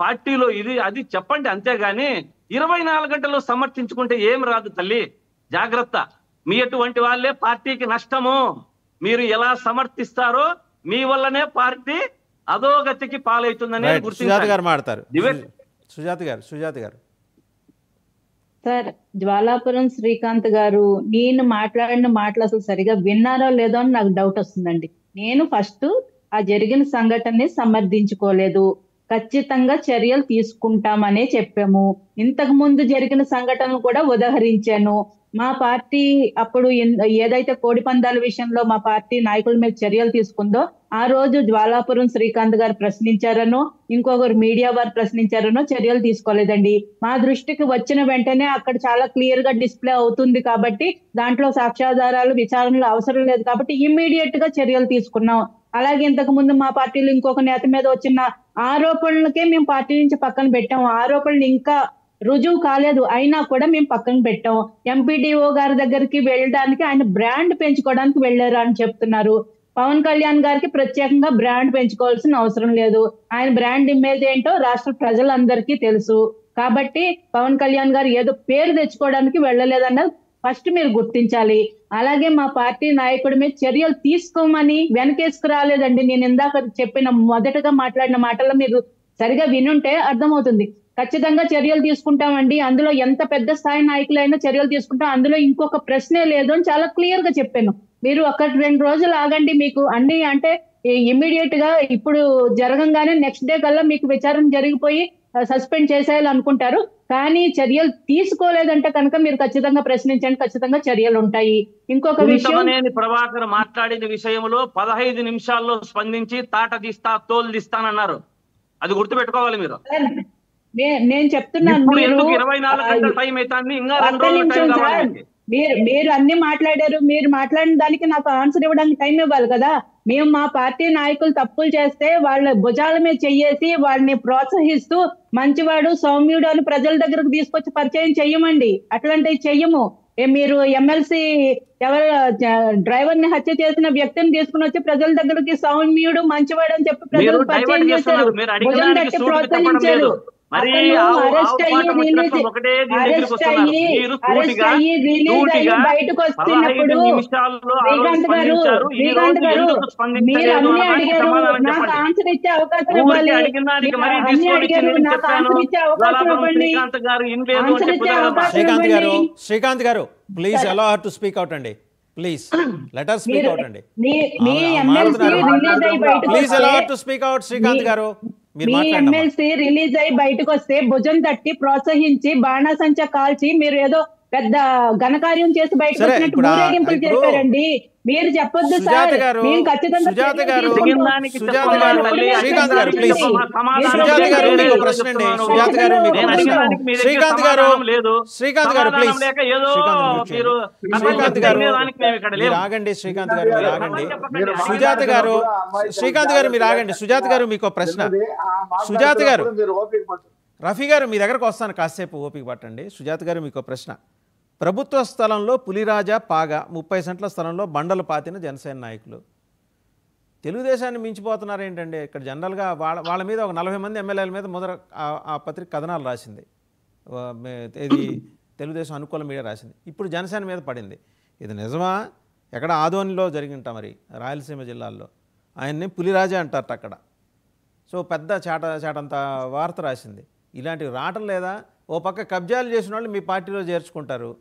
పార్టీలో ఇది అది చెప్పండి, అంతేగాని 24 గంటల్లో సమర్థించుకుంటే ఏం రాదు తల్లి. జాగ్రత్త. మీ అటువంటి వాళ్ళే పార్టీకి నష్టము. మీరు ఎలా సమర్థిస్తారో మీ వల్లనే పార్టీ అధోగతికి పాలవుతుందని సుజాత గారు మాట్లాడతారు. డిబేట్ సుజాత గారు సార్, జ్వాలాపురం శ్రీకాంత్ గారు నేను మాట్లాడిన మాటలు అసలు సరిగా విన్నారో లేదో అని నాకు డౌట్ వస్తుందండి. నేను ఫస్ట్ ఆ జరిగిన సంఘటనని సమర్థించుకోలేదు, ఖచ్చితంగా చర్యలు తీసుకుంటామనే చెప్పాము. ఇంతకు ముందు జరిగిన సంఘటనలు కూడా ఉదహరించాను. మా పార్టీ అప్పుడు ఏదైతే కోడి పందాల విషయంలో మా పార్టీ నాయకుల మీద చర్యలు తీసుకుందో ఆ రోజు జ్వాలాపురం శ్రీకాంత్ గారు ప్రశ్నించారనో ఇంకొకరు మీడియా వారు ప్రశ్నించారనో చర్యలు తీసుకోలేదండి. మా దృష్టికి వచ్చిన వెంటనే అక్కడ చాలా క్లియర్ గా డిస్ప్లే అవుతుంది కాబట్టి దాంట్లో సాక్ష్యాధారాలు విచారణలు అవసరం లేదు కాబట్టి ఇమ్మీడియట్ గా చర్యలు తీసుకున్నాం. అలాగే ఇంతకు ముందు మా పార్టీలో ఇంకొక నేత మీద వచ్చిన ఆరోపణలకే మేము పార్టీ నుంచి పక్కన పెట్టాం. ఆరోపణలు ఇంకా రుజువు కాలేదు అయినా కూడా మేము పక్కన పెట్టాం. ఎంపీడీఓ గారి దగ్గరికి వెళ్ళడానికి ఆయన బ్రాండ్ పెంచుకోవడానికి వెళ్ళారు అని చెప్తున్నారు. పవన్ కళ్యాణ్ గారికి ప్రత్యేకంగా బ్రాండ్ పెంచుకోవాల్సిన అవసరం లేదు. ఆయన బ్రాండ్ ఇమేజ్ ఏంటో రాష్ట్ర ప్రజలందరికీ తెలుసు. కాబట్టి పవన్ కళ్యాణ్ గారు ఏదో పేరు తెచ్చుకోవడానికి వెళ్ళలేదన్నది ఫస్ట్ మీరు గుర్తించాలి. అలాగే మా పార్టీ నాయకుడి మీద చర్యలు తీసుకోమని వెనకేసుకు రాలేదండి. నేను ఇందాక చెప్పిన మొదటగా మాట్లాడిన మాటల్లో మీరు సరిగా వినుంటే అర్థమవుతుంది. ఖచ్చితంగా చర్యలు తీసుకుంటామండి, అందులో ఎంత పెద్ద స్థాయి నాయకులైనా చర్యలు తీసుకుంటాం, అందులో ఇంకొక ప్రశ్నే లేదు అని చాలా క్లియర్ గా చెప్పాను. మీరు 1-2 రోజులు ఆగండి, మీకు అన్ని అంటే ఇమ్మీడియట్ గా ఇప్పుడు జరగంగానే నెక్స్ట్ డే కల్లా మీకు విచారణ జరిగిపోయి సస్పెండ్ చేసేయాలనుకుంటారు. కానీ చర్యలు తీసుకోలేదంటే కనుక మీరు ఖచ్చితంగా ప్రశ్నించండి, ఖచ్చితంగా చర్యలు ఉంటాయి. ఇంకొక విషయం, ప్రభాకర్ మాట్లాడిన విషయంలో 15 నిమిషాల్లో స్పందించి తాట తీస్తా తోలు తీస్తానన్నారు. అది గుర్తుపెట్టుకోవాలి మీరు. నేను చెప్తున్నాను, మీరు అన్ని మాట్లాడారు, మీరు మాట్లాడిన దానికి నాకు ఆన్సర్ ఇవ్వడానికి టైం ఇవ్వాలి కదా. మేము మా పార్టీ నాయకులు తప్పులు చేస్తే వాళ్ళ భుజాల మీద చెయ్యేసి వాళ్ళని ప్రోత్సహిస్తూ మంచివాడు సౌమ్యుడు అని ప్రజల దగ్గరకు తీసుకొచ్చి పరిచయం చెయ్యమండి. అట్లాంటివి చెయ్యము. మీరు ఎమ్మెల్సీ ఎవరు డ్రైవర్ ని హత్య చేసిన వ్యక్తిని తీసుకుని వచ్చి ప్రజల దగ్గరికి సౌమ్యుడు మంచివాడు అని చెప్పి ప్రజలకు పరిచయం చేశారు, భుజం తట్టి ప్రోత్సహించారు. అరెస్ట్ అయ్యి రిలీజ్ అయ్యి బయటకు వస్తున్నప్పుడు శ్రీకాంత్ గారు మీరు అన్ని అడిగారు, నాకు ఆన్సర్ ఇచ్చే అవకాశం ఇవ్వాలి. అన్ని అడిగారు, నాకు ఆన్సర్ ఇచ్చే అవకాశం ఇవ్వండి. ఆన్సర్ ఇచ్చే అవకాశం ఇవ్వండి. శ్రీకాంత్ గారు please allow her to speak out అండి. Please let her speak out అండి. మీ ఎమ్మెల్సీ రిలీజ్ అయ్యి బయటకు please allow her to speak out Srikanth గారు. మీ ఎమ్మెల్సీ రిలీజ్ అయ్యి బయటకు వస్తే భుజం తట్టి ప్రోత్సహించి బాణాసంచా కాల్చి మీరు ఏదో పెద్ద ఘనకార్యం చేసి బయటకు వచ్చినట్టు ఊరేగింపులు చేశారండి. మీరు చెప్పొద్దు సార్, మేము ఖచ్చితంగా ఆగండి. శ్రీకాంత్ గారు మీరు ఆగండి. సుజాత గారు మీరు ఆగండి. సుజాత గారు మీకు ప్రశ్న. సుజాత గారు, రఫీ గారు మీ దగ్గరకు వస్తాను, కాసేపు ఓపిక పట్టండి. సుజాత గారు మీకు ప్రశ్న. ప్రభుత్వ స్థలంలో పులిరాజా పాగా 30 సెంట్ల స్థలంలో బండలు పాతిన జనసేన నాయకులు తెలుగుదేశాన్ని మించిపోతున్నారు ఏంటండి? ఇక్కడ జనరల్గా వాళ్ళ మీద ఒక 40 మంది ఎమ్మెల్యేల మీద ఆ పత్రిక కథనాలు రాసింది, ఇది తెలుగుదేశం అనుకూల మీడియా రాసింది. ఇప్పుడు జనసేన మీద పడింది. ఇది నిజమా? ఎక్కడ ఆదోనిలో జరిగింట, మరి రాయలసీమ జిల్లాల్లో ఆయన్ని పులిరాజా అంటారట అక్కడ. సో పెద్ద చాటంత వార్త రాసింది. ఇలాంటివి రావటం లేదా? ఓ పక్క కబ్జాలు చేసిన వాళ్ళు మీ పార్టీలో చేర్చుకుంటారు,